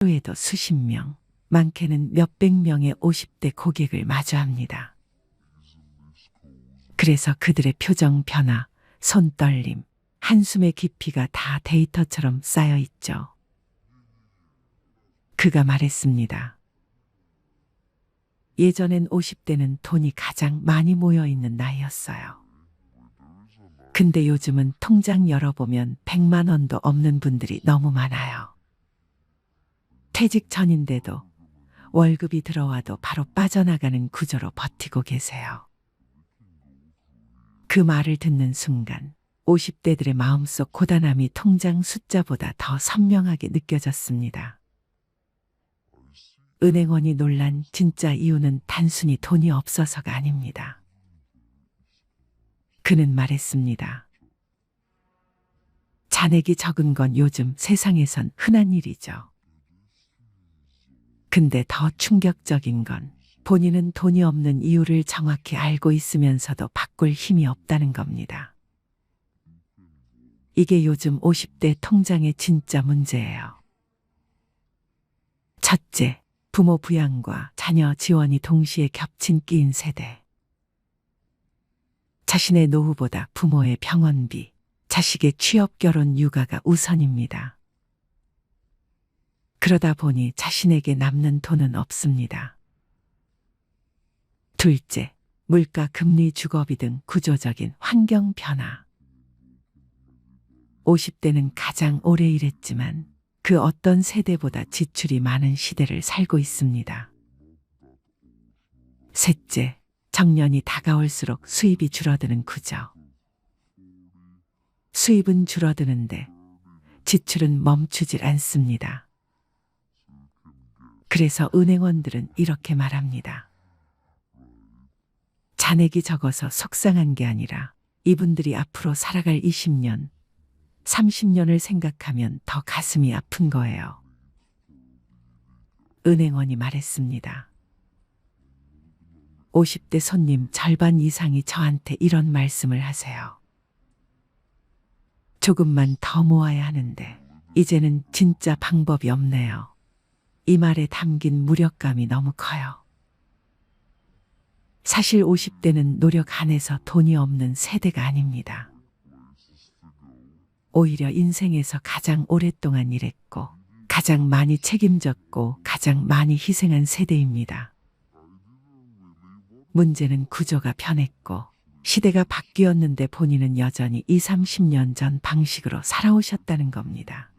하루에도 수십 명, 많게는 몇백 명의 50대 고객을 마주합니다. 그래서 그들의 표정 변화, 손떨림, 한숨의 깊이가 다 데이터처럼 쌓여 있죠. 그가 말했습니다. 예전엔 50대는 돈이 가장 많이 모여 있는 나이였어요. 근데 요즘은 통장 열어보면 100만 원도 없는 분들이 너무 많아요. 퇴직 전인데도 월급이 들어와도 바로 빠져나가는 구조로 버티고 계세요. 그 말을 듣는 순간 50대들의 마음속 고단함이 통장 숫자보다 더 선명하게 느껴졌습니다. 은행원이 놀란 진짜 이유는 단순히 돈이 없어서가 아닙니다. 그는 말했습니다. 잔액이 적은 건 요즘 세상에선 흔한 일이죠. 근데 더 충격적인 건 본인은 돈이 없는 이유를 정확히 알고 있으면서도 바꿀 힘이 없다는 겁니다. 이게 요즘 50대 통장의 진짜 문제예요. 첫째, 부모 부양과 자녀 지원이 동시에 겹친 끼인 세대. 자신의 노후보다 부모의 병원비, 자식의 취업 결혼 육아가 우선입니다. 그러다 보니 자신에게 남는 돈은 없습니다. 둘째, 물가, 금리, 주거비 등 구조적인 환경 변화. 50대는 가장 오래 일했지만 그 어떤 세대보다 지출이 많은 시대를 살고 있습니다. 셋째, 정년이 다가올수록 수입이 줄어드는 구조. 수입은 줄어드는데 지출은 멈추질 않습니다. 그래서 은행원들은 이렇게 말합니다. 잔액이 적어서 속상한 게 아니라 이분들이 앞으로 살아갈 20년, 30년을 생각하면 더 가슴이 아픈 거예요. 은행원이 말했습니다. 50대 손님 절반 이상이 저한테 이런 말씀을 하세요. 조금만 더 모아야 하는데 이제는 진짜 방법이 없네요. 이 말에 담긴 무력감이 너무 커요. 사실 50대는 노력 안 해서 돈이 없는 세대가 아닙니다. 오히려 인생에서 가장 오랫동안 일했고 가장 많이 책임졌고 가장 많이 희생한 세대입니다. 문제는 구조가 변했고 시대가 바뀌었는데 본인은 여전히 20, 30년 전 방식으로 살아오셨다는 겁니다.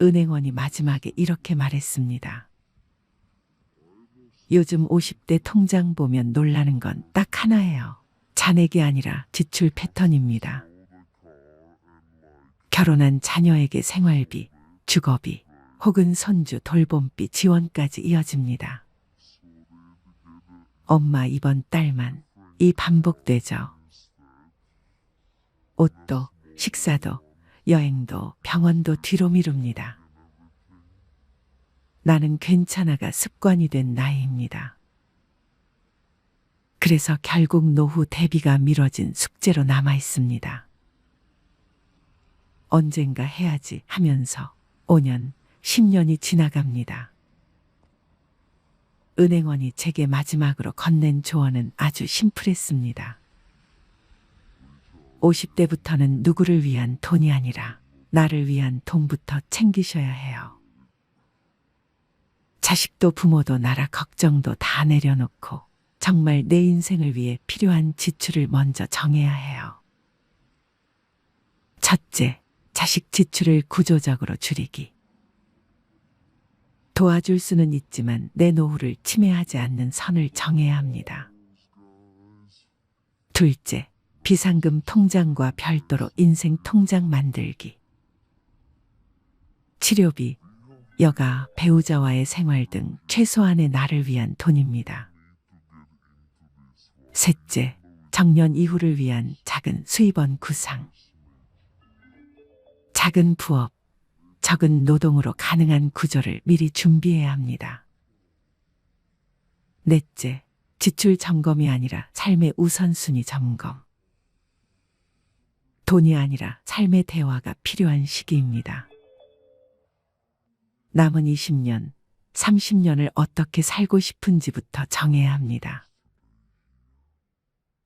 은행원이 마지막에 이렇게 말했습니다. 요즘 50대 통장 보면 놀라는 건 딱 하나예요. 잔액이 아니라 지출 패턴입니다. 결혼한 자녀에게 생활비, 주거비, 혹은 손주 돌봄비 지원까지 이어집니다. 엄마 이번 달만 이 반복되죠. 옷도, 식사도, 여행도, 병원도 뒤로 미룹니다. 나는 괜찮아가 습관이 된 나이입니다. 그래서 결국 노후 대비가 미뤄진 숙제로 남아 있습니다. 언젠가 해야지 하면서 5년, 10년이 지나갑니다. 은행원이 제게 마지막으로 건넨 조언은 아주 심플했습니다. 50대부터는 누구를 위한 돈이 아니라 나를 위한 돈부터 챙기셔야 해요. 자식도 부모도 나라 걱정도 다 내려놓고 정말 내 인생을 위해 필요한 지출을 먼저 정해야 해요. 첫째, 자식 지출을 구조적으로 줄이기. 도와줄 수는 있지만 내 노후를 침해하지 않는 선을 정해야 합니다. 둘째, 비상금 통장과 별도로 인생 통장 만들기. 치료비, 여가, 배우자와의 생활 등 최소한의 나를 위한 돈입니다. 셋째, 정년 이후를 위한 작은 수입원 구상. 작은 부업, 적은 노동으로 가능한 구조를 미리 준비해야 합니다. 넷째, 지출 점검이 아니라 삶의 우선순위 점검. 돈이 아니라 삶의 대화가 필요한 시기입니다. 남은 20년, 30년을 어떻게 살고 싶은지부터 정해야 합니다.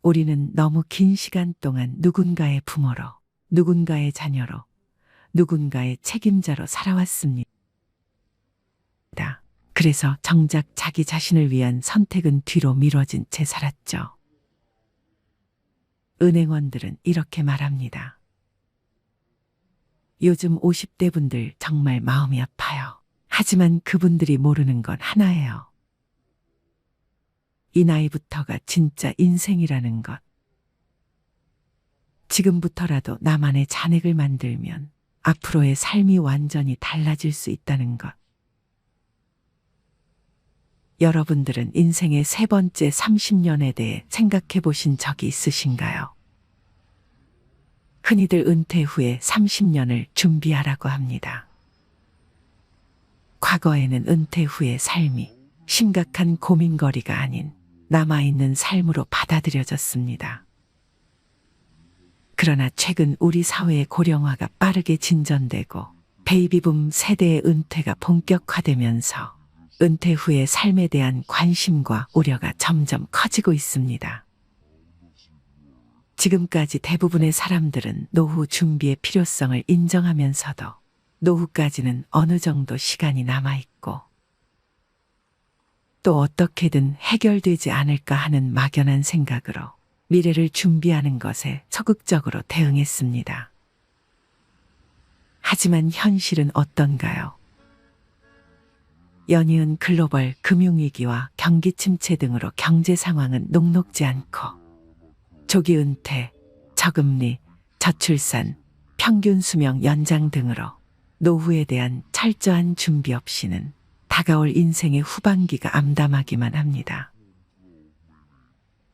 우리는 너무 긴 시간 동안 누군가의 부모로, 누군가의 자녀로, 누군가의 책임자로 살아왔습니다. 그래서 정작 자기 자신을 위한 선택은 뒤로 미뤄진 채 살았죠. 은행원들은 이렇게 말합니다. 요즘 50대 분들 정말 마음이 아파요. 하지만 그분들이 모르는 건 하나예요. 이 나이부터가 진짜 인생이라는 것. 지금부터라도 나만의 잔액을 만들면 앞으로의 삶이 완전히 달라질 수 있다는 것. 여러분들은 인생의 세 번째 30년에 대해 생각해 보신 적이 있으신가요? 흔히들 은퇴 후에 30년을 준비하라고 합니다. 과거에는 은퇴 후의 삶이 심각한 고민거리가 아닌 남아있는 삶으로 받아들여졌습니다. 그러나 최근 우리 사회의 고령화가 빠르게 진전되고 베이비붐 세대의 은퇴가 본격화되면서 은퇴 후의 삶에 대한 관심과 우려가 점점 커지고 있습니다. 지금까지 대부분의 사람들은 노후 준비의 필요성을 인정하면서도 노후까지는 어느 정도 시간이 남아있고 또 어떻게든 해결되지 않을까 하는 막연한 생각으로 미래를 준비하는 것에 적극적으로 대응했습니다. 하지만 현실은 어떤가요? 연이은 글로벌 금융위기와 경기 침체 등으로 경제 상황은 녹록지 않고 조기 은퇴, 저금리, 저출산, 평균 수명 연장 등으로 노후에 대한 철저한 준비 없이는 다가올 인생의 후반기가 암담하기만 합니다.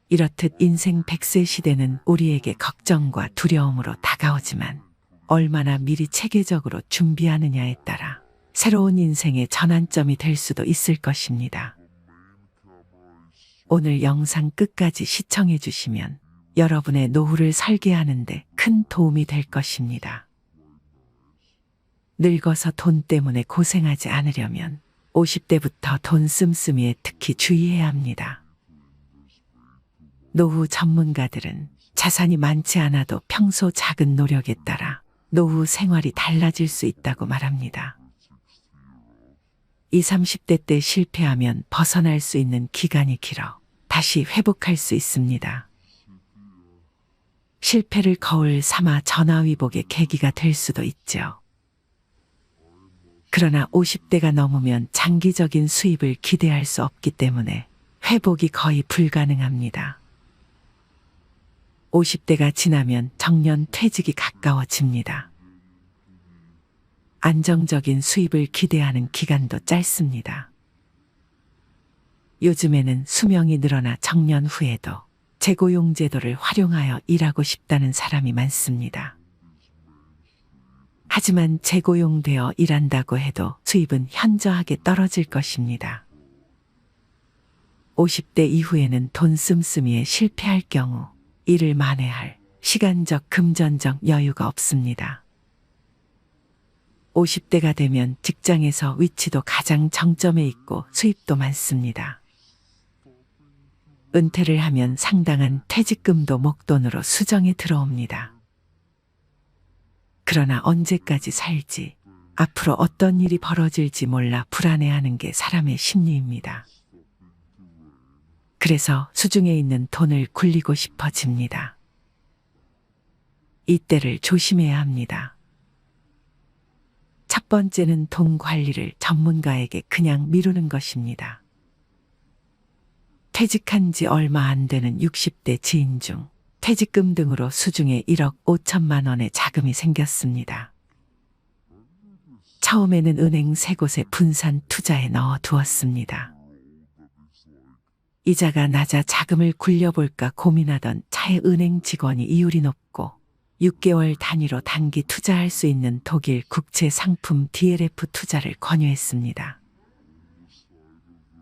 이렇듯 인생 100세 시대는 우리에게 걱정과 두려움으로 다가오지만 얼마나 미리 체계적으로 준비하느냐에 따라 새로운 인생의 전환점이 될 수도 있을 것입니다. 오늘 영상 끝까지 시청해 주시면 여러분의 노후를 설계하는 데 큰 도움이 될 것입니다. 늙어서 돈 때문에 고생하지 않으려면 50대부터 돈 씀씀이에 특히 주의해야 합니다. 노후 전문가들은 자산이 많지 않아도 평소 작은 노력에 따라 노후 생활이 달라질 수 있다고 말합니다. 20, 30대 때 실패하면 벗어날 수 있는 기간이 길어 다시 회복할 수 있습니다. 실패를 거울 삼아 전화위복의 계기가 될 수도 있죠. 그러나 50대가 넘으면 장기적인 수입을 기대할 수 없기 때문에 회복이 거의 불가능합니다. 50대가 지나면 정년 퇴직이 가까워집니다. 안정적인 수입을 기대하는 기간도 짧습니다. 요즘에는 수명이 늘어나 정년 후에도 재고용 제도를 활용하여 일하고 싶다는 사람이 많습니다. 하지만 재고용되어 일한다고 해도 수입은 현저하게 떨어질 것입니다. 50대 이후에는 돈 씀씀이에 실패할 경우 일을 만회할 시간적 금전적 여유가 없습니다. 50대가 되면 직장에서 위치도 가장 정점에 있고 수입도 많습니다. 은퇴를 하면 상당한 퇴직금도 목돈으로 수정에 들어옵니다. 그러나 언제까지 살지, 앞으로 어떤 일이 벌어질지 몰라 불안해하는 게 사람의 심리입니다. 그래서 수중에 있는 돈을 굴리고 싶어집니다. 이때를 조심해야 합니다. 첫 번째는 돈 관리를 전문가에게 그냥 미루는 것입니다. 퇴직한 지 얼마 안 되는 60대 지인 중 퇴직금 등으로 수중에 1억 5천만 원의 자금이 생겼습니다. 처음에는 은행 3곳에 분산 투자에 넣어 두었습니다. 이자가 낮아 자금을 굴려볼까 고민하던 차에 은행 직원이 이율이 높고 6개월 단위로 단기 투자할 수 있는 독일 국채 상품 DLF 투자를 권유했습니다.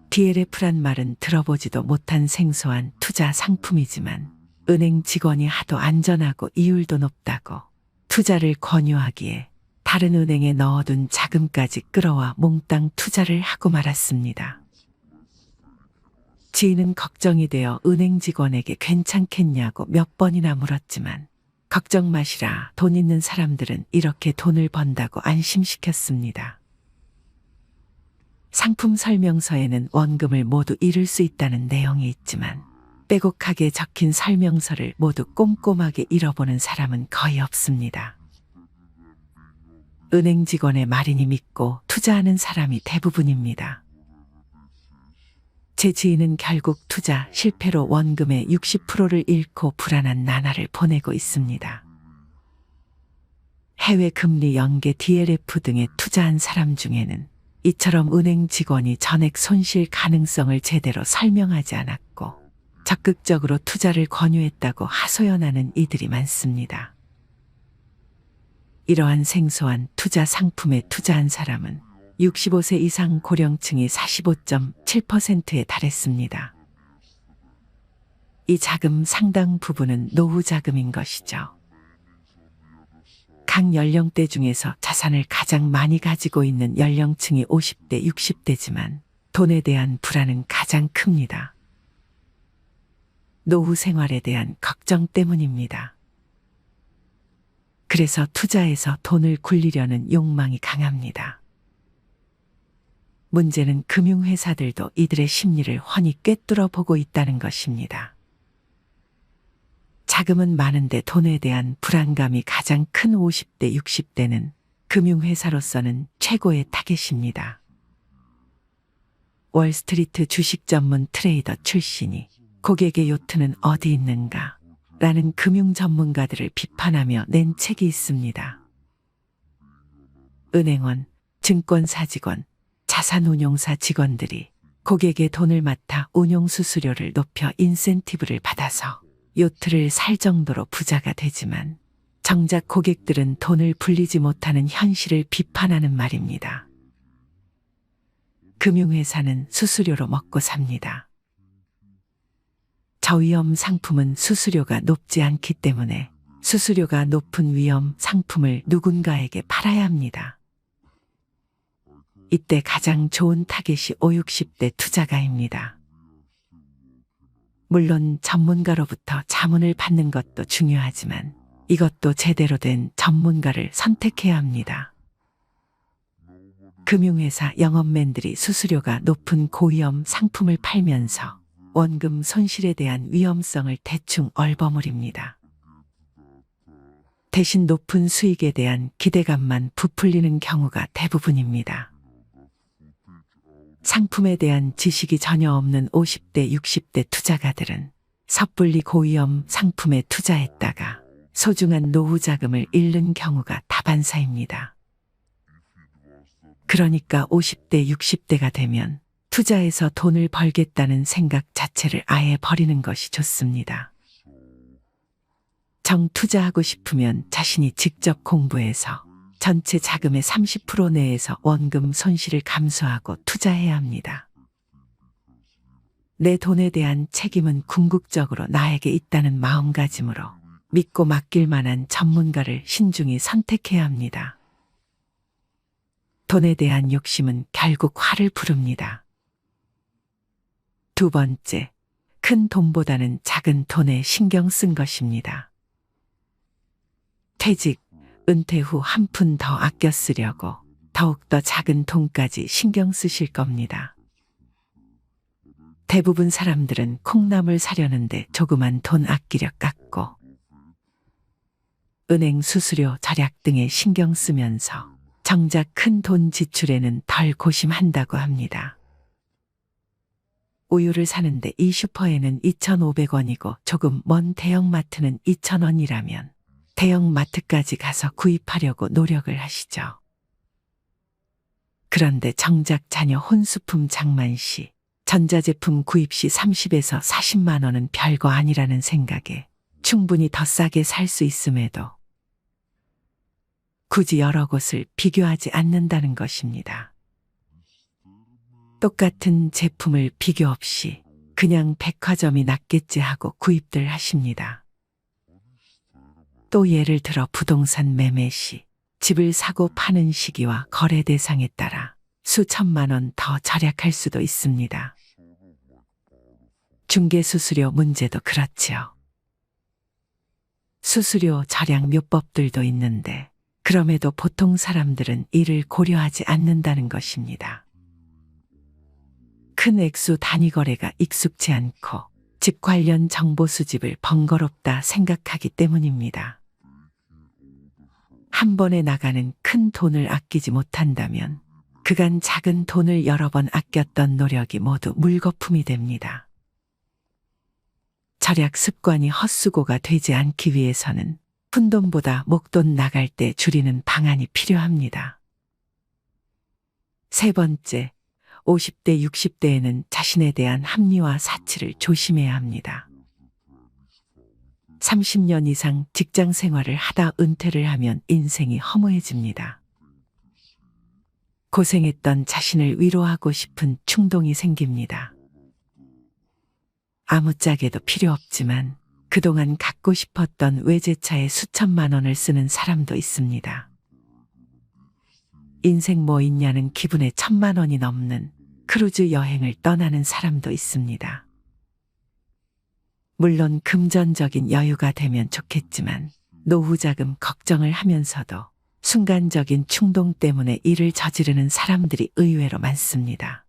DLF란 말은 들어보지도 못한 생소한 투자 상품이지만 은행 직원이 하도 안전하고 이율도 높다고 투자를 권유하기에 다른 은행에 넣어둔 자금까지 끌어와 몽땅 투자를 하고 말았습니다. 지인은 걱정이 되어 은행 직원에게 괜찮겠냐고 몇 번이나 물었지만 걱정 마시라, 돈 있는 사람들은 이렇게 돈을 번다고 안심시켰습니다. 상품 설명서에는 원금을 모두 잃을 수 있다는 내용이 있지만 빼곡하게 적힌 설명서를 모두 꼼꼼하게 읽어보는 사람은 거의 없습니다. 은행 직원의 말이니 믿고 투자하는 사람이 대부분입니다. 제 지인은 결국 투자 실패로 원금의 60%를 잃고 불안한 나날을 보내고 있습니다. 해외 금리 연계 DLF 등에 투자한 사람 중에는 이처럼 은행 직원이 전액 손실 가능성을 제대로 설명하지 않았고 적극적으로 투자를 권유했다고 하소연하는 이들이 많습니다. 이러한 생소한 투자 상품에 투자한 사람은 65세 이상 고령층이 45.7%에 달했습니다. 이 자금 상당 부분은 노후 자금인 것이죠. 각 연령대 중에서 자산을 가장 많이 가지고 있는 연령층이 50대, 60대지만 돈에 대한 불안은 가장 큽니다. 노후 생활에 대한 걱정 때문입니다. 그래서 투자에서 돈을 굴리려는 욕망이 강합니다. 문제는 금융회사들도 이들의 심리를 훤히 꿰뚫어 보고 있다는 것입니다. 자금은 많은데 돈에 대한 불안감이 가장 큰 50대, 60대는 금융회사로서는 최고의 타겟입니다. 월스트리트 주식 전문 트레이더 출신이 고객의 요트는 어디 있는가? 라는 금융 전문가들을 비판하며 낸 책이 있습니다. 은행원, 증권사 직원, 자산운용사 직원들이 고객의 돈을 맡아 운용수수료를 높여 인센티브를 받아서 요트를 살 정도로 부자가 되지만 정작 고객들은 돈을 불리지 못하는 현실을 비판하는 말입니다. 금융회사는 수수료로 먹고 삽니다. 저위험 상품은 수수료가 높지 않기 때문에 수수료가 높은 위험 상품을 누군가에게 팔아야 합니다. 이때 가장 좋은 타겟이 5, 60대 투자가입니다. 물론 전문가로부터 자문을 받는 것도 중요하지만 이것도 제대로 된 전문가를 선택해야 합니다. 금융회사 영업맨들이 수수료가 높은 고위험 상품을 팔면서 원금 손실에 대한 위험성을 대충 얼버무립니다. 대신 높은 수익에 대한 기대감만 부풀리는 경우가 대부분입니다. 상품에 대한 지식이 전혀 없는 50대, 60대 투자가들은 섣불리 고위험 상품에 투자했다가 소중한 노후 자금을 잃는 경우가 다반사입니다. 그러니까 50대, 60대가 되면 투자해서 돈을 벌겠다는 생각 자체를 아예 버리는 것이 좋습니다. 정 투자하고 싶으면 자신이 직접 공부해서 전체 자금의 30% 내에서 원금 손실을 감수하고 투자해야 합니다. 내 돈에 대한 책임은 궁극적으로 나에게 있다는 마음가짐으로 믿고 맡길 만한 전문가를 신중히 선택해야 합니다. 돈에 대한 욕심은 결국 화를 부릅니다. 두 번째, 큰 돈보다는 작은 돈에 신경 쓴 것입니다. 퇴직, 은퇴 후 한 푼 더 아껴 쓰려고 더욱더 작은 돈까지 신경 쓰실 겁니다. 대부분 사람들은 콩나물 사려는데 조그만 돈 아끼려 깎고 은행 수수료 절약 등에 신경 쓰면서 정작 큰 돈 지출에는 덜 고심한다고 합니다. 우유를 사는데 이 슈퍼에는 2,500원이고 조금 먼 대형마트는 2,000원이라면 대형마트까지 가서 구입하려고 노력을 하시죠. 그런데 정작 자녀 혼수품 장만 시, 전자제품 구입 시 30에서 40만 원은 별거 아니라는 생각에 충분히 더 싸게 살 수 있음에도 굳이 여러 곳을 비교하지 않는다는 것입니다. 똑같은 제품을 비교 없이 그냥 백화점이 낫겠지 하고 구입들 하십니다. 또 예를 들어 부동산 매매 시 집을 사고 파는 시기와 거래 대상에 따라 수천만 원 더 절약할 수도 있습니다. 중개수수료 문제도 그렇지요. 수수료 절약 묘법들도 있는데 그럼에도 보통 사람들은 이를 고려하지 않는다는 것입니다. 큰 액수 단위 거래가 익숙치 않고 집 관련 정보 수집을 번거롭다 생각하기 때문입니다. 한 번에 나가는 큰 돈을 아끼지 못한다면 그간 작은 돈을 여러 번 아꼈던 노력이 모두 물거품이 됩니다. 절약 습관이 헛수고가 되지 않기 위해서는 푼돈보다 목돈 나갈 때 줄이는 방안이 필요합니다. 세 번째, 50대, 60대에는 자신에 대한 합리화 사치를 조심해야 합니다. 30년 이상 직장 생활을 하다 은퇴를 하면 인생이 허무해집니다. 고생했던 자신을 위로하고 싶은 충동이 생깁니다. 아무짝에도 필요 없지만 그동안 갖고 싶었던 외제차에 수천만 원을 쓰는 사람도 있습니다. 인생 뭐 있냐는 기분에 1,000만 원이 넘는 크루즈 여행을 떠나는 사람도 있습니다. 물론 금전적인 여유가 되면 좋겠지만 노후 자금 걱정을 하면서도 순간적인 충동 때문에 일을 저지르는 사람들이 의외로 많습니다.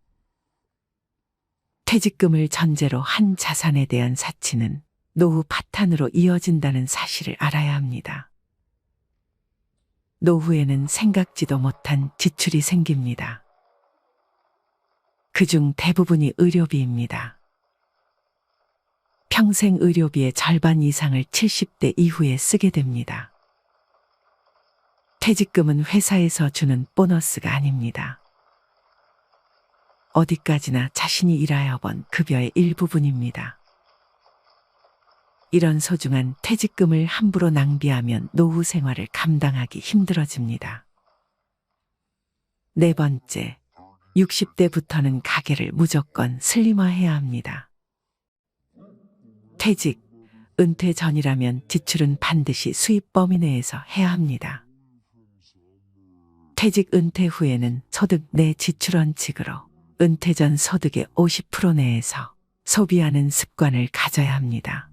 퇴직금을 전제로 한 자산에 대한 사치는 노후 파탄으로 이어진다는 사실을 알아야 합니다. 노후에는 생각지도 못한 지출이 생깁니다. 그중 대부분이 의료비입니다. 평생 의료비의 절반 이상을 70대 이후에 쓰게 됩니다. 퇴직금은 회사에서 주는 보너스가 아닙니다. 어디까지나 자신이 일하여 번 급여의 일부분입니다. 이런 소중한 퇴직금을 함부로 낭비하면 노후 생활을 감당하기 힘들어집니다. 네 번째, 60대부터는 가계를 무조건 슬림화해야 합니다. 퇴직, 은퇴 전이라면 지출은 반드시 수입 범위 내에서 해야 합니다. 퇴직 은퇴 후에는 소득 내 지출 원칙으로 은퇴 전 소득의 50% 내에서 소비하는 습관을 가져야 합니다.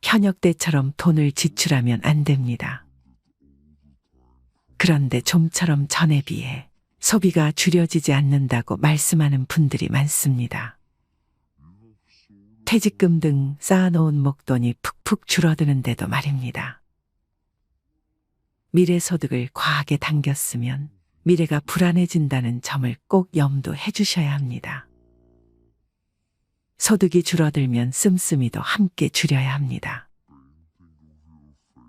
현역 때처럼 돈을 지출하면 안 됩니다. 그런데 좀처럼 전에 비해 소비가 줄여지지 않는다고 말씀하는 분들이 많습니다. 퇴직금 등 쌓아놓은 목돈이 푹푹 줄어드는데도 말입니다. 미래 소득을 과하게 당겼으면 미래가 불안해진다는 점을 꼭 염두해 주셔야 합니다. 소득이 줄어들면 씀씀이도 함께 줄여야 합니다.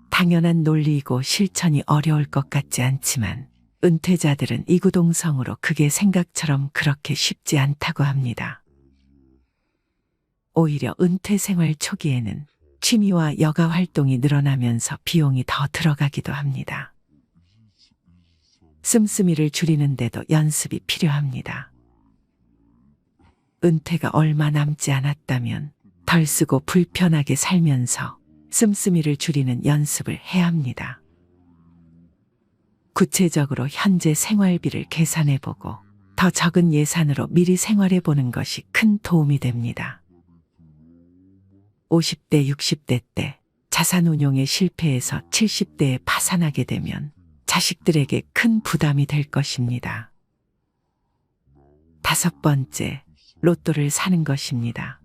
당연한 논리이고 실천이 어려울 것 같지 않지만 은퇴자들은 이구동성으로 그게 생각처럼 그렇게 쉽지 않다고 합니다. 오히려 은퇴 생활 초기에는 취미와 여가 활동이 늘어나면서 비용이 더 들어가기도 합니다. 씀씀이를 줄이는데도 연습이 필요합니다. 은퇴가 얼마 남지 않았다면 덜 쓰고 불편하게 살면서 씀씀이를 줄이는 연습을 해야 합니다. 구체적으로 현재 생활비를 계산해보고 더 적은 예산으로 미리 생활해보는 것이 큰 도움이 됩니다. 50대, 60대 때 자산운용에 실패해서 70대에 파산하게 되면 자식들에게 큰 부담이 될 것입니다. 다섯 번째, 로또를 사는 것입니다.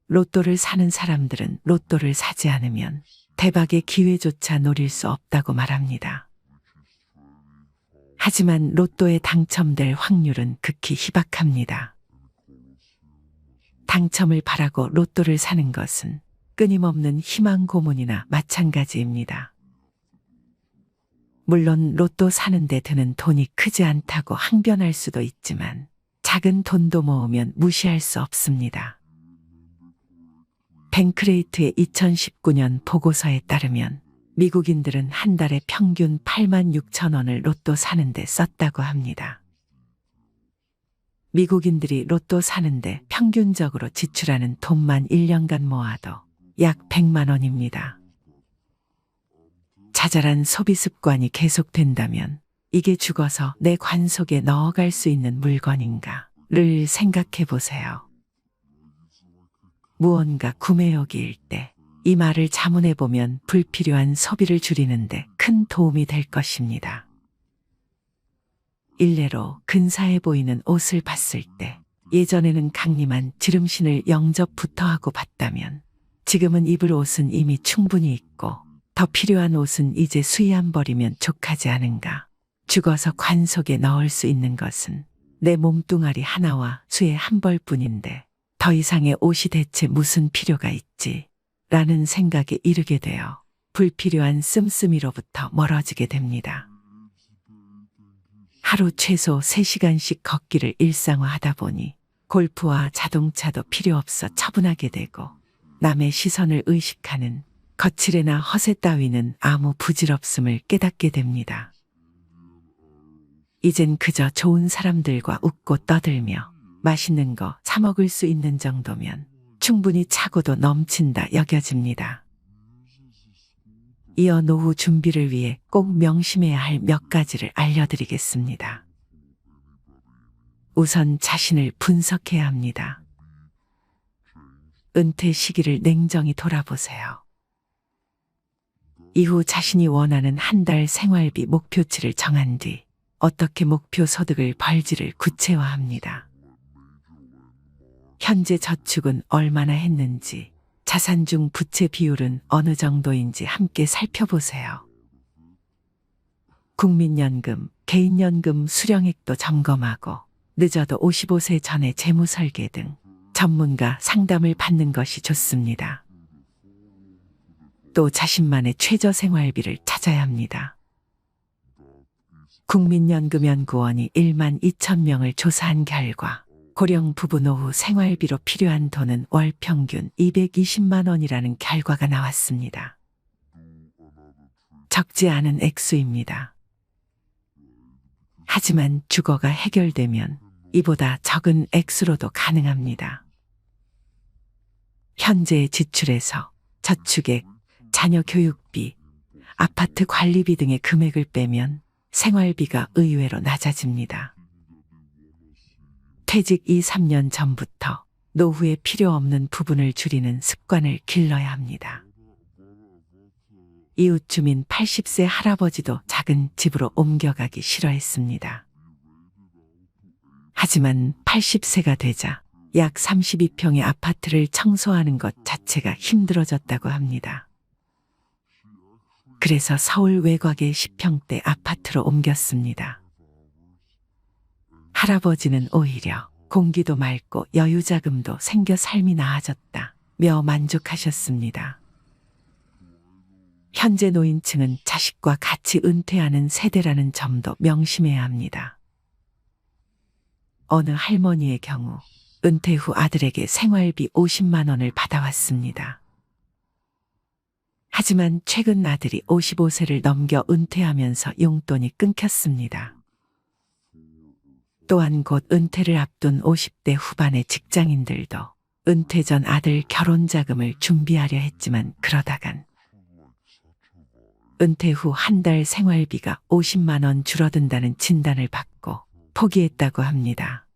로또를 사는 사람들은 로또를 사지 않으면 대박의 기회조차 노릴 수 없다고 말합니다. 하지만 로또에 당첨될 확률은 극히 희박합니다. 당첨을 바라고 로또를 사는 것은 끊임없는 희망 고문이나 마찬가지입니다. 물론 로또 사는데 드는 돈이 크지 않다고 항변할 수도 있지만 작은 돈도 모으면 무시할 수 없습니다. 뱅크레이트의 2019년 보고서에 따르면 미국인들은 한 달에 평균 86,000원을 로또 사는데 썼다고 합니다. 미국인들이 로또 사는데 평균적으로 지출하는 돈만 1년간 모아도 약 100만 원입니다. 자잘한 소비 습관이 계속된다면 이게 죽어서 내 관 속에 넣어갈 수 있는 물건인가를 생각해 보세요. 무언가 구매욕일 때 이 말을 자문해 보면 불필요한 소비를 줄이는데 큰 도움이 될 것입니다. 일례로 근사해 보이는 옷을 봤을 때 예전에는 강림한 지름신을 영접부터 하고 봤다면 지금은 입을 옷은 이미 충분히 있고 더 필요한 옷은 이제 수의안 버리면 족하지 않은가. 죽어서 관 속에 넣을 수 있는 것은 내 몸뚱아리 하나와 수의 한 벌뿐인데 더 이상의 옷이 대체 무슨 필요가 있지? 라는 생각에 이르게 되어 불필요한 씀씀이로부터 멀어지게 됩니다. 하루 최소 3시간씩 걷기를 일상화하다 보니 골프와 자동차도 필요 없어 처분하게 되고 남의 시선을 의식하는 거칠애나 허세 따위는 아무 부질없음을 깨닫게 됩니다. 이젠 그저 좋은 사람들과 웃고 떠들며 맛있는 거 사 먹을 수 있는 정도면 충분히 차고도 넘친다 여겨집니다. 이어 노후 준비를 위해 꼭 명심해야 할 몇 가지를 알려드리겠습니다. 우선 자신을 분석해야 합니다. 은퇴 시기를 냉정히 돌아보세요. 이후 자신이 원하는 한 달 생활비 목표치를 정한 뒤 어떻게 목표 소득을 벌지를 구체화합니다. 현재 저축은 얼마나 했는지, 자산 중 부채 비율은 어느 정도인지 함께 살펴보세요. 국민연금, 개인연금 수령액도 점검하고 늦어도 55세 전에 재무설계 등 전문가 상담을 받는 것이 좋습니다. 또 자신만의 최저 생활비를 찾아야 합니다. 국민연금연구원이 1만 2천 명을 조사한 결과 고령 부부 노후 생활비로 필요한 돈은 월 평균 220만 원이라는 결과가 나왔습니다. 적지 않은 액수입니다. 하지만 주거가 해결되면 이보다 적은 액수로도 가능합니다. 현재의 지출에서 저축액, 자녀 교육비, 아파트 관리비 등의 금액을 빼면 생활비가 의외로 낮아집니다. 퇴직 2, 3년 전부터 노후에 필요 없는 부분을 줄이는 습관을 길러야 합니다. 이웃 주민 80세 할아버지도 작은 집으로 옮겨가기 싫어했습니다. 하지만 80세가 되자 약 32평의 아파트를 청소하는 것 자체가 힘들어졌다고 합니다. 그래서 서울 외곽의 10평대 아파트로 옮겼습니다. 할아버지는 오히려 공기도 맑고 여유자금도 생겨 삶이 나아졌다며 만족하셨습니다. 현재 노인층은 자식과 같이 은퇴하는 세대라는 점도 명심해야 합니다. 어느 할머니의 경우 은퇴 후 아들에게 생활비 50만 원을 받아왔습니다. 하지만 최근 아들이 55세를 넘겨 은퇴하면서 용돈이 끊겼습니다. 또한 곧 은퇴를 앞둔 50대 후반의 직장인들도 은퇴 전 아들 결혼 자금을 준비하려 했지만 그러다간 은퇴 후 한 달 생활비가 50만 원 줄어든다는 진단을 받고 포기했다고 합니다.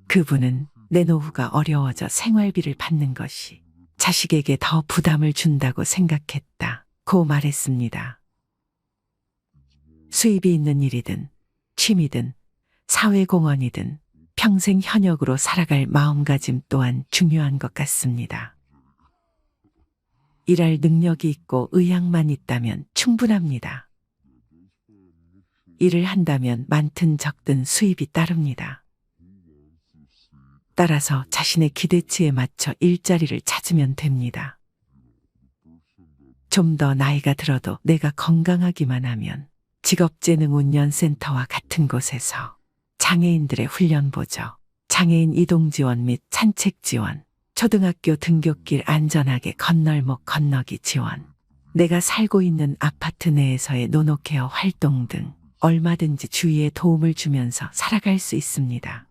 그분은 내 노후가 어려워져 생활비를 받는 것이 자식에게 더 부담을 준다고 생각했다고 말했습니다. 수입이 있는 일이든 취미든 사회공헌이든 평생 현역으로 살아갈 마음가짐 또한 중요한 것 같습니다. 일할 능력이 있고 의향만 있다면 충분합니다. 일을 한다면 많든 적든 수입이 따릅니다. 따라서 자신의 기대치에 맞춰 일자리를 찾으면 됩니다. 좀 더 나이가 들어도 내가 건강하기만 하면 직업재능운영센터와 같은 곳에서 장애인들의 훈련보조, 장애인 이동지원 및 산책지원, 초등학교 등굣길 안전하게 건널목 건너기 지원, 내가 살고 있는 아파트 내에서의 노노케어 활동 등 얼마든지 주위에 도움을 주면서 살아갈 수 있습니다.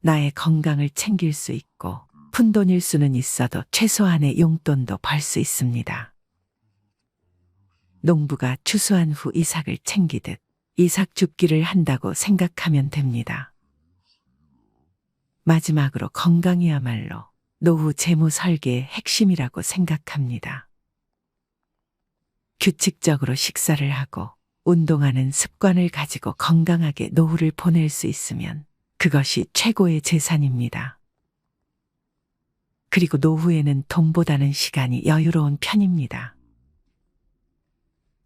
나의 건강을 챙길 수 있고 푼돈일 수는 있어도 최소한의 용돈도 벌 수 있습니다. 농부가 추수한 후 이삭을 챙기듯 이삭 줍기를 한다고 생각하면 됩니다. 마지막으로 건강이야말로 노후 재무 설계의 핵심이라고 생각합니다. 규칙적으로 식사를 하고 운동하는 습관을 가지고 건강하게 노후를 보낼 수 있으면 그것이 최고의 재산입니다. 그리고 노후에는 돈보다는 시간이 여유로운 편입니다.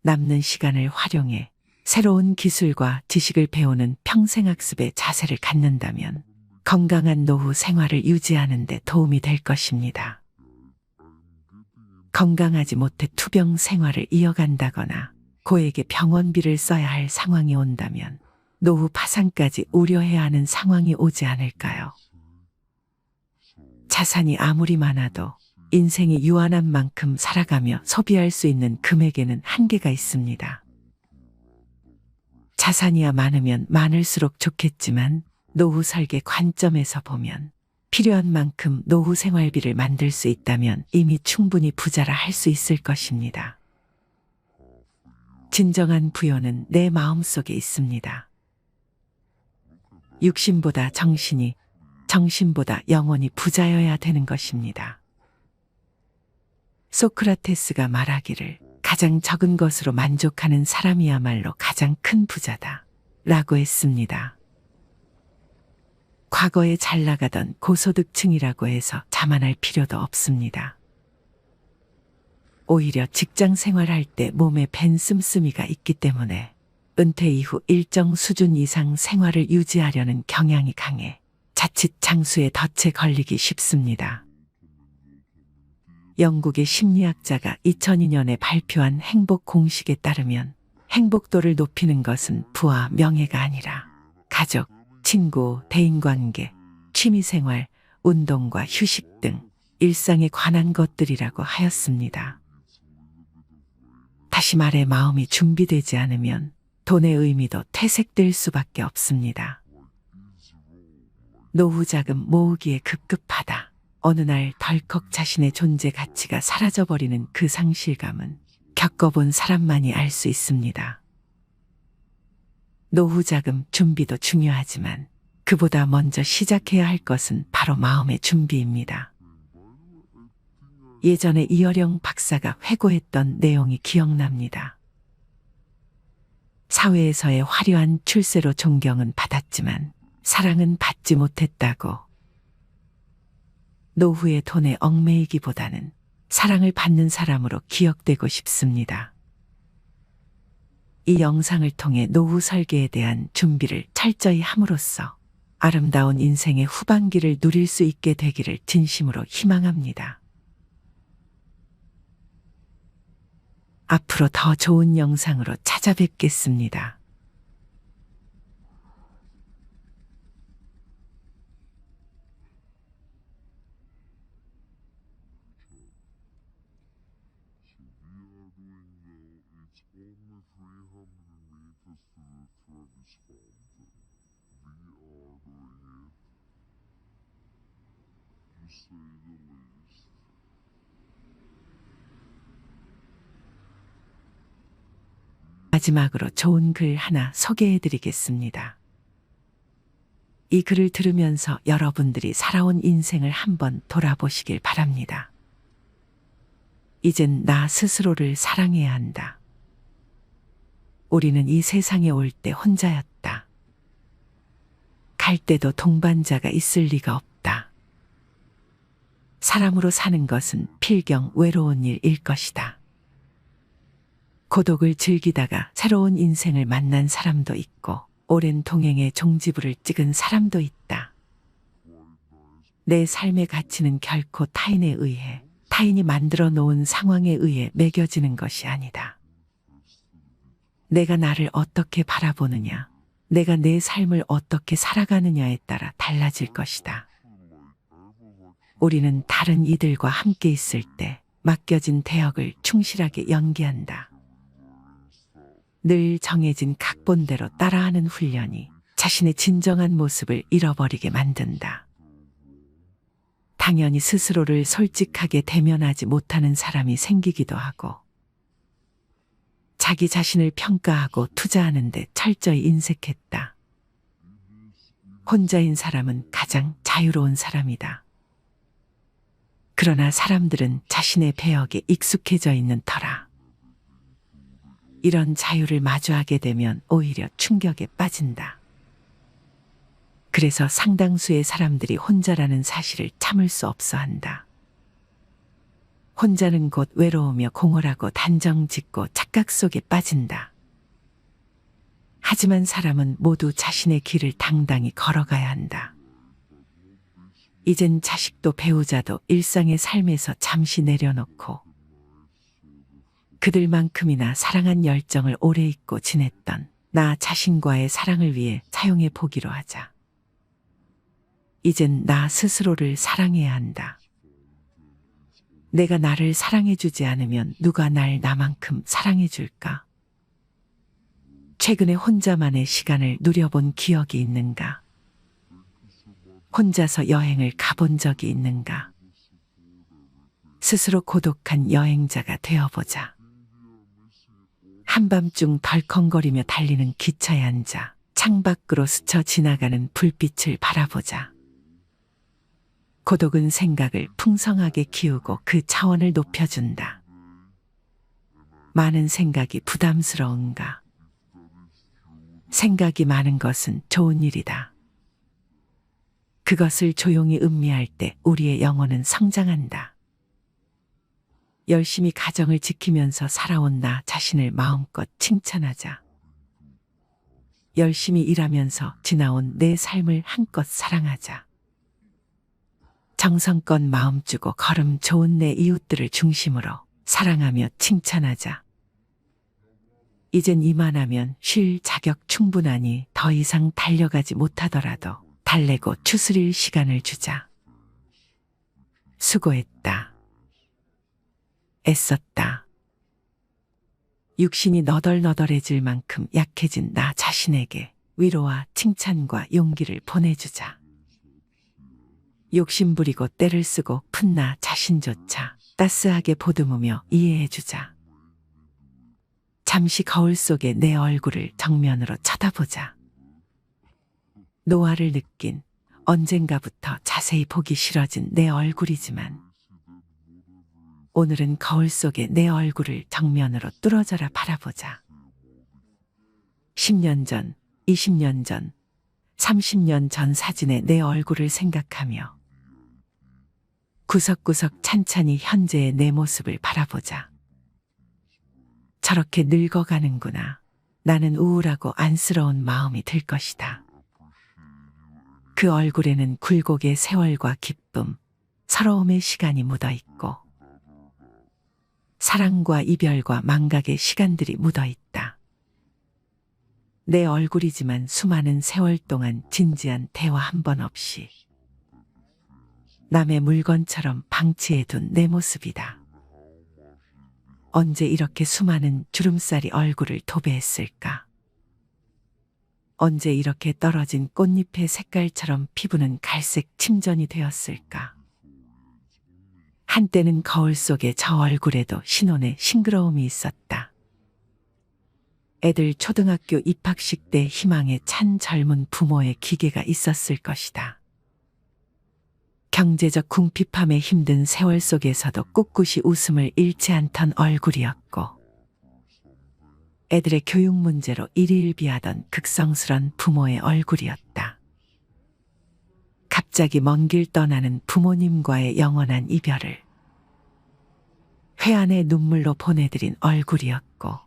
남는 시간을 활용해 새로운 기술과 지식을 배우는 평생학습의 자세를 갖는다면 건강한 노후 생활을 유지하는 데 도움이 될 것입니다. 건강하지 못해 투병 생활을 이어간다거나 고액의 병원비를 써야 할 상황이 온다면 노후 파산까지 우려해야 하는 상황이 오지 않을까요? 자산이 아무리 많아도 인생이 유한한 만큼 살아가며 소비할 수 있는 금액에는 한계가 있습니다. 자산이야 많으면 많을수록 좋겠지만 노후 설계 관점에서 보면 필요한 만큼 노후 생활비를 만들 수 있다면 이미 충분히 부자라 할 수 있을 것입니다. 진정한 부여는 내 마음속에 있습니다. 육신보다 정신이, 정신보다 영혼이 부자여야 되는 것입니다. 소크라테스가 말하기를 가장 적은 것으로 만족하는 사람이야말로 가장 큰 부자다 라고 했습니다. 과거에 잘 나가던 고소득층이라고 해서 자만할 필요도 없습니다. 오히려 직장 생활할 때 몸에 밴 씀씀이가 있기 때문에 은퇴 이후 일정 수준 이상 생활을 유지하려는 경향이 강해 자칫 장수에 덫에 걸리기 쉽습니다. 영국의 심리학자가 2002년에 발표한 행복 공식에 따르면 행복도를 높이는 것은 부와 명예가 아니라 가족, 친구, 대인관계, 취미생활, 운동과 휴식 등 일상에 관한 것들이라고 하였습니다. 다시 말해 마음이 준비되지 않으면 돈의 의미도 퇴색될 수밖에 없습니다. 노후 자금 모으기에 급급하다. 어느 날 덜컥 자신의 존재 가치가 사라져버리는 그 상실감은 겪어본 사람만이 알 수 있습니다. 노후 자금 준비도 중요하지만 그보다 먼저 시작해야 할 것은 바로 마음의 준비입니다. 예전에 이어령 박사가 회고했던 내용이 기억납니다. 사회에서의 화려한 출세로 존경은 받았지만 사랑은 받지 못했다고. 노후의 돈에 얽매이기보다는 사랑을 받는 사람으로 기억되고 싶습니다. 이 영상을 통해 노후 설계에 대한 준비를 철저히 함으로써 아름다운 인생의 후반기를 누릴 수 있게 되기를 진심으로 희망합니다. 앞으로 더 좋은 영상으로 찾아뵙겠습니다. 마지막으로 좋은 글 하나 소개해 드리겠습니다. 이 글을 들으면서 여러분들이 살아온 인생을 한번 돌아보시길 바랍니다. 이젠 나 스스로를 사랑해야 한다. 우리는 이 세상에 올 때 혼자였다. 갈 때도 동반자가 있을 리가 없다. 사람으로 사는 것은 필경 외로운 일일 것이다. 고독을 즐기다가 새로운 인생을 만난 사람도 있고 오랜 동행의 종지부를 찍은 사람도 있다. 내 삶의 가치는 결코 타인에 의해, 타인이 만들어 놓은 상황에 의해 매겨지는 것이 아니다. 내가 나를 어떻게 바라보느냐, 내가 내 삶을 어떻게 살아가느냐에 따라 달라질 것이다. 우리는 다른 이들과 함께 있을 때 맡겨진 대역을 충실하게 연기한다. 늘 정해진 각본대로 따라하는 훈련이 자신의 진정한 모습을 잃어버리게 만든다. 당연히 스스로를 솔직하게 대면하지 못하는 사람이 생기기도 하고 자기 자신을 평가하고 투자하는 데 철저히 인색했다. 혼자인 사람은 가장 자유로운 사람이다. 그러나 사람들은 자신의 배역에 익숙해져 있는 터라 이런 자유를 마주하게 되면 오히려 충격에 빠진다. 그래서 상당수의 사람들이 혼자라는 사실을 참을 수 없어 한다. 혼자는 곧 외로우며 공허하고 단정짓고 착각 속에 빠진다. 하지만 사람은 모두 자신의 길을 당당히 걸어가야 한다. 이젠 자식도 배우자도 일상의 삶에서 잠시 내려놓고 그들만큼이나 사랑한 열정을 오래 잊고 지냈던 나 자신과의 사랑을 위해 사용해 보기로 하자. 이젠 나 스스로를 사랑해야 한다. 내가 나를 사랑해주지 않으면 누가 날 나만큼 사랑해줄까? 최근에 혼자만의 시간을 누려본 기억이 있는가? 혼자서 여행을 가본 적이 있는가? 스스로 고독한 여행자가 되어보자. 한밤중 덜컹거리며 달리는 기차에 앉아 창밖으로 스쳐 지나가는 불빛을 바라보자. 고독은 생각을 풍성하게 키우고 그 차원을 높여준다. 많은 생각이 부담스러운가? 생각이 많은 것은 좋은 일이다. 그것을 조용히 음미할 때 우리의 영혼은 성장한다. 열심히 가정을 지키면서 살아온 나 자신을 마음껏 칭찬하자. 열심히 일하면서 지나온 내 삶을 한껏 사랑하자. 정성껏 마음 주고 걸음 좋은 내 이웃들을 중심으로 사랑하며 칭찬하자. 이젠 이만하면 쉴 자격 충분하니 더 이상 달려가지 못하더라도 달래고 추스릴 시간을 주자. 수고했다. 애썼다. 육신이 너덜너덜해질 만큼 약해진 나 자신에게 위로와 칭찬과 용기를 보내주자. 욕심부리고 때를 쓰고 푼 나 자신조차 따스하게 보듬으며 이해해주자. 잠시 거울 속에 내 얼굴을 정면으로 쳐다보자. 노화를 느낀 언젠가부터 자세히 보기 싫어진 내 얼굴이지만 오늘은 거울 속에 내 얼굴을 정면으로 뚫어져라 바라보자. 10년 전, 20년 전, 30년 전 사진의 내 얼굴을 생각하며 구석구석 찬찬히 현재의 내 모습을 바라보자. 저렇게 늙어가는구나. 나는 우울하고 안쓰러운 마음이 들 것이다. 그 얼굴에는 굴곡의 세월과 기쁨, 서러움의 시간이 묻어 있고 사랑과 이별과 망각의 시간들이 묻어 있다. 내 얼굴이지만 수많은 세월 동안 진지한 대화 한 번 없이 남의 물건처럼 방치해둔 내 모습이다. 언제 이렇게 수많은 주름살이 얼굴을 도배했을까? 언제 이렇게 떨어진 꽃잎의 색깔처럼 피부는 갈색 침전이 되었을까? 한때는 거울 속에 저 얼굴에도 신혼의 싱그러움이 있었다. 애들 초등학교 입학식 때 희망에 찬 젊은 부모의 기계가 있었을 것이다. 경제적 궁핍함에 힘든 세월 속에서도 꿋꿋이 웃음을 잃지 않던 얼굴이었고 애들의 교육 문제로 일희일비하던 극성스런 부모의 얼굴이었다. 갑자기 먼 길 떠나는 부모님과의 영원한 이별을 회한의 눈물로 보내드린 얼굴이었고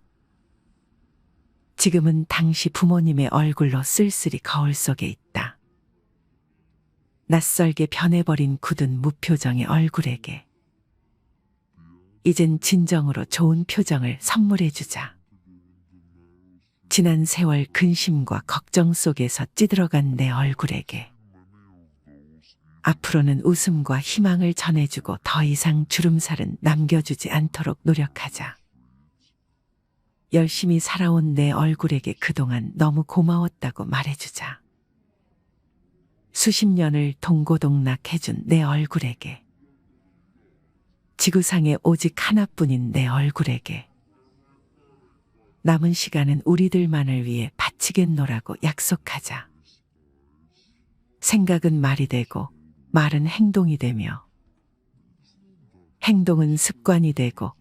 지금은 당시 부모님의 얼굴로 쓸쓸히 거울 속에 있다. 낯설게 변해버린 굳은 무표정의 얼굴에게 이젠 진정으로 좋은 표정을 선물해주자. 지난 세월 근심과 걱정 속에서 찌들어간 내 얼굴에게 앞으로는 웃음과 희망을 전해주고 더 이상 주름살은 남겨주지 않도록 노력하자. 열심히 살아온 내 얼굴에게 그동안 너무 고마웠다고 말해주자. 수십 년을 동고동락해준 내 얼굴에게 지구상에 오직 하나뿐인 내 얼굴에게 남은 시간은 우리들만을 위해 바치겠노라고 약속하자. 생각은 말이 되고 말은 행동이 되며 행동은 습관이 되고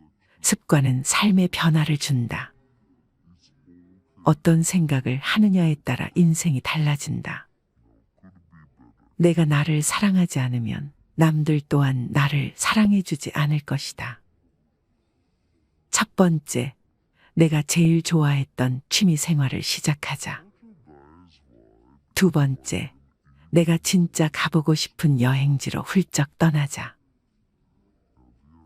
습관은 삶의 변화를 준다. 어떤 생각을 하느냐에 따라 인생이 달라진다. 내가 나를 사랑하지 않으면 남들 또한 나를 사랑해주지 않을 것이다. 첫 번째, 내가 제일 좋아했던 취미 생활을 시작하자. 두 번째, 내가 진짜 가보고 싶은 여행지로 훌쩍 떠나자.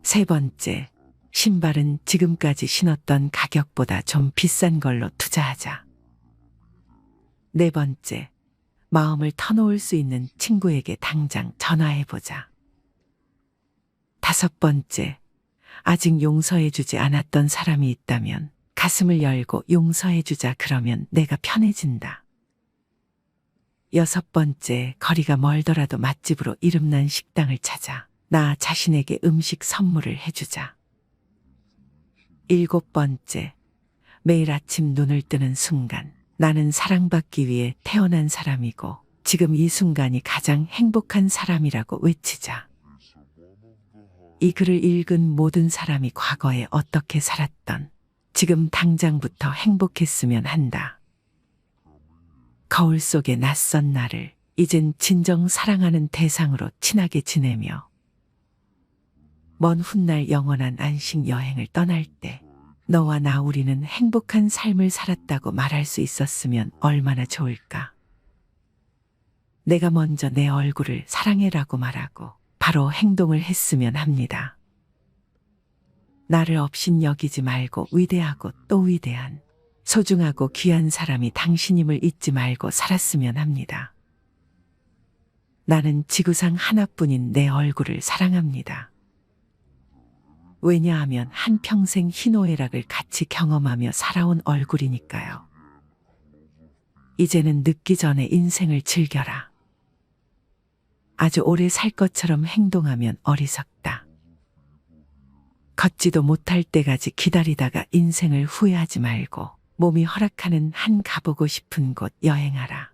세 번째, 신발은 지금까지 신었던 가격보다 좀 비싼 걸로 투자하자. 네 번째, 마음을 터놓을 수 있는 친구에게 당장 전화해보자. 다섯 번째, 아직 용서해주지 않았던 사람이 있다면 가슴을 열고 용서해주자. 그러면 내가 편해진다. 여섯 번째, 거리가 멀더라도 맛집으로 이름난 식당을 찾아 나 자신에게 음식 선물을 해주자. 일곱 번째, 매일 아침 눈을 뜨는 순간 나는 사랑받기 위해 태어난 사람이고 지금 이 순간이 가장 행복한 사람이라고 외치자. 이 글을 읽은 모든 사람이 과거에 어떻게 살았던 지금 당장부터 행복했으면 한다. 거울 속의 낯선 나를 이젠 진정 사랑하는 대상으로 친하게 지내며 먼 훗날 영원한 안식 여행을 떠날 때 너와 나 우리는 행복한 삶을 살았다고 말할 수 있었으면 얼마나 좋을까. 내가 먼저 내 얼굴을 사랑해라고 말하고 바로 행동을 했으면 합니다. 나를 없인 여기지 말고 위대하고 또 위대한 소중하고 귀한 사람이 당신임을 잊지 말고 살았으면 합니다. 나는 지구상 하나뿐인 내 얼굴을 사랑합니다. 왜냐하면 한평생 희노애락을 같이 경험하며 살아온 얼굴이니까요. 이제는 늦기 전에 인생을 즐겨라. 아주 오래 살 것처럼 행동하면 어리석다. 걷지도 못할 때까지 기다리다가 인생을 후회하지 말고 몸이 허락하는 한 가보고 싶은 곳 여행하라.